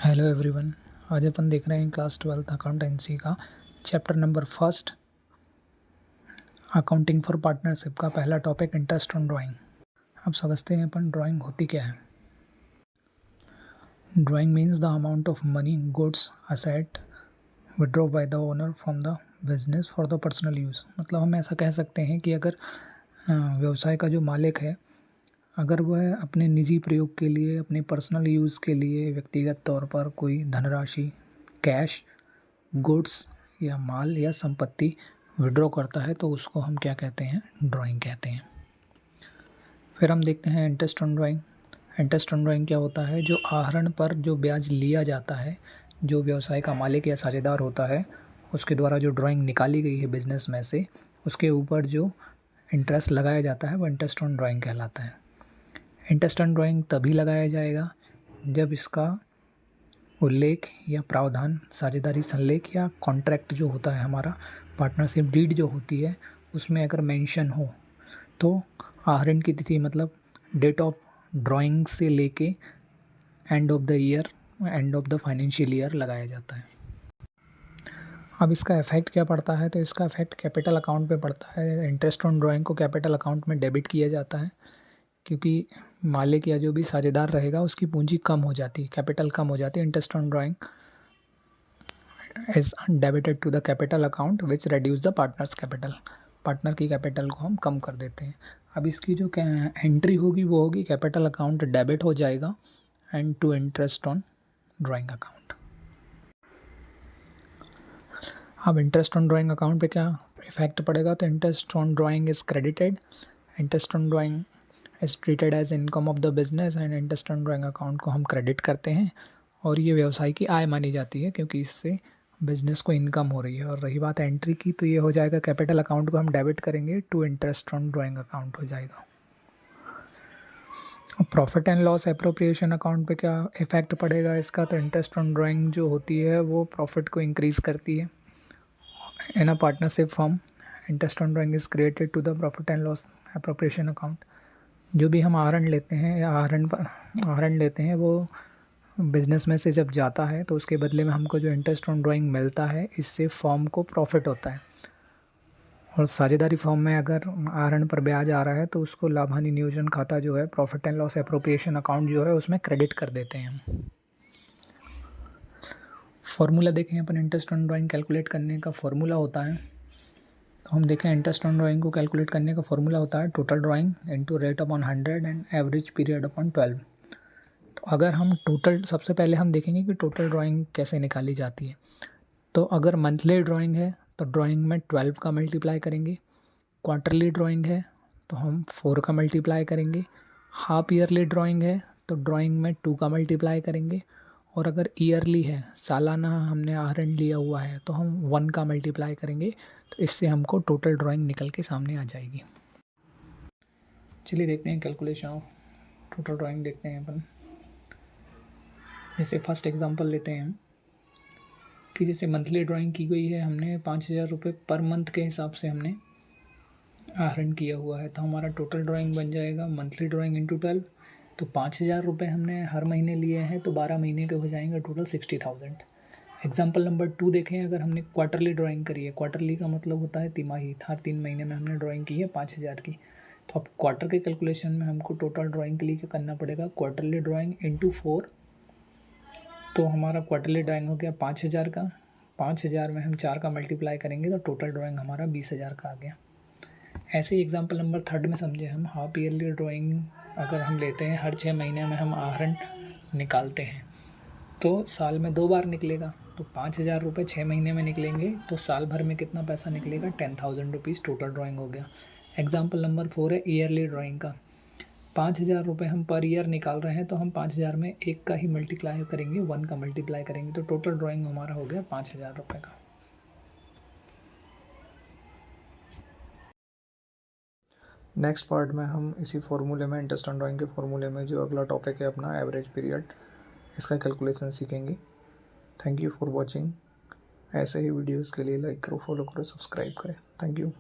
Hello everyone. आज अपन देख रहे हैं क्लास 12th अकाउंटेंसी का chapter number first accounting for partnership का पहला टॉपिक इंटरेस्ट ऑन ड्राइंग। अब समझते हैं अपन ड्राइंग होती क्या है। Drawing means the amount of money goods asset withdraw by the owner from the business for the personal use. मतलब हम ऐसा कह सकते हैं कि अगर व्यवसाय का जो मालिक है, अगर वह अपने निजी प्रयोग के लिए, अपने पर्सनल यूज़ के लिए व्यक्तिगत तौर पर कोई धनराशि, कैश, गुड्स या माल या संपत्ति विड्रॉ करता है तो उसको हम क्या कहते हैं, ड्राइंग कहते हैं। फिर हम देखते हैं interest on drawing. Interest on drawing क्या होता है? जो आहरण पर जो ब्याज लिया जाता है, जो व्यवसाय का मालिक या साझेदार होता है उसके द्वारा जो ड्राइंग निकाली गई है बिजनेस में से, उसके ऊपर जो इंटरेस्ट लगाया जाता है वो इंटरेस्ट ऑन ड्राइंग कहलाता है। इंटरेस्ट ऑन ड्राइंग तभी लगाया जाएगा जब इसका उल्लेख या प्रावधान साझेदारी संलेख या कॉन्ट्रैक्ट जो होता है, हमारा पार्टनरशिप डीड जो होती है, उसमें अगर मेंशन हो तो आहरण की तिथि मतलब डेट ऑफ ड्राइंग से लेके end of the year, end of the financial year लगाया जाता है। अब इसका इफेक्ट क्या पड़ता है? तो इसका इफेक्ट कैपिटल अकाउंट पे पड़ता है। इंटरेस्ट ऑन ड्राइंग को कैपिटल अकाउंट में डेबिट किया जाता है क्योंकि मालिक या जो भी साझेदार रहेगा उसकी पूंजी कम हो जाती है, कैपिटल कम हो जाती है। Interest on drawing is debited to the capital account which reduce the partners capital. Partner की कैपिटल को हम कम कर देते हैं। अब इसकी जो एंट्री होगी वो होगी कैपिटल अकाउंट डेबिट हो जाएगा and to interest on drawing account. अब इंटरेस्ट ऑन ड्राइंग अकाउंट पे क्या इफेक्ट पड़ेगा? तो interest on drawing is credited, interest on drawing is treated as income of the business and interest on drawing account को हम credit करते हैं और ये व्यवसाय की आय मानी जाती है क्योंकि इससे बिजनेस को इनकम हो रही है। और रही बात एंट्री की, तो ये हो जाएगा कैपिटल अकाउंट को हम डेबिट करेंगे to interest on drawing account हो जाएगा। Profit and loss appropriation account पे क्या इफेक्ट पड़ेगा इसका? तो इंटरेस्ट ऑन ड्राइंग जो होती है वो प्रॉफिट को इंक्रीज़ करती है। In a partnership firm interest on drawing is created to the profit and loss appropriation account. जो भी हम आहरण लेते हैं या आहरण लेते हैं वो बिजनेस में से जब जाता है तो उसके बदले में हमको जो इंटरेस्ट ऑन ड्राइंग मिलता है, इससे फॉर्म को प्रॉफिट होता है। और साझेदारी फॉर्म में अगर आहरण पर ब्याज आ रहा है तो उसको लाभ हानि नियोजन खाता जो है, profit and loss appropriation account जो है, उसमें क्रेडिट कर देते हैं हम। फॉर्मूला देखें अपन, इंटरेस्ट ऑन ड्राइंग कैलकुलेट करने का फॉर्मूला होता है। तो हम देखें इंटरेस्ट ऑन ड्राइंग को कैलकुलेट करने का फॉर्मूला होता है total drawing into rate upon 100 and average period upon 12। तो अगर हम टोटल, सबसे पहले हम देखेंगे कि टोटल ड्राइंग कैसे निकाली जाती है। तो अगर मंथली ड्राइंग है तो ड्राइंग में 12 का मल्टीप्लाई करेंगे, क्वार्टरली ड्राइंग है तो हम 4 का मल्टीप्लाई करेंगे, हाफ ईयरली ड्राइंग है तो ड्राइंग में 2 का मल्टीप्लाई करेंगे, और अगर ईयरली है, सालाना हमने आहरण लिया हुआ है, तो हम 1 का मल्टीप्लाई करेंगे। तो इससे हमको टोटल ड्राइंग निकल के सामने आ जाएगी। चलिए देखते हैं कैलकुलेशन ऑफ टोटल ड्राइंग देखते हैं अपन। जैसे फर्स्ट एग्जांपल लेते हैं हम कि जैसे मंथली ड्राइंग की गई है, हमने 5,000 रुपये पर मंथ के हिसाब से हमने आहरण किया हुआ है, तो हमारा टोटल ड्राइंग बन जाएगा मंथली ड्राइंग इंटू 12। तो 5,000 रुपये हमने हर महीने लिए हैं तो 12 महीने के हो जाएंगे टोटल 60,000। एग्जाम्पल नंबर 2 देखें, अगर हमने क्वार्टरली ड्राइंग करी है, क्वार्टरली का मतलब होता है तिमाही, हर 3 महीने में हमने ड्राइंग की है 5,000 की। तो अब क्वार्टर के कैलकुलेशन में हमको टोटल ड्राइंग के लिए क्या करना पड़ेगा? Quarterly drawing into 4। तो हमारा क्वार्टरली ड्राइंग हो गया 5,000 का, 5,000 में हम 4 का मल्टीप्लाई करेंगे तो टोटल ड्राइंग हमारा 20,000 का आ गया। ऐसे ही एग्जाम्पल नंबर 3 में समझे हम, हाफ ईयरली ड्राइंग अगर हम लेते हैं, हर 6 महीने में हम आहरण निकालते हैं तो साल में 2 बार निकलेगा। तो 5,000 रुपये 6 महीने में निकलेंगे तो साल भर में कितना पैसा निकलेगा? 10,000 रुपीज़ टोटल ड्राइंग हो गया। एग्जाम्पल नंबर 4 है ईयरली ड्राइंग का। 5,000 रुपये हम पर ईयर निकाल रहे हैं तो हम 5,000 में 1 का ही मल्टीप्लाई करेंगे, 1 का मल्टीप्लाई करेंगे, तो टोटल ड्राइंग हमारा हो गया 5,000 रुपये का। नेक्स्ट पार्ट में हम इसी फॉर्मूले में, इंटरेस्ट ऑन ड्राइंग के फॉर्मूले में जो अगला टॉपिक है अपना एवरेज पीरियड, इसका कैलकुलेशन सीखेंगे। Thank you for watching. ऐसे ही वीडियोस के लिए लाइक करो, फॉलो करो, सब्सक्राइब करें। Thank you.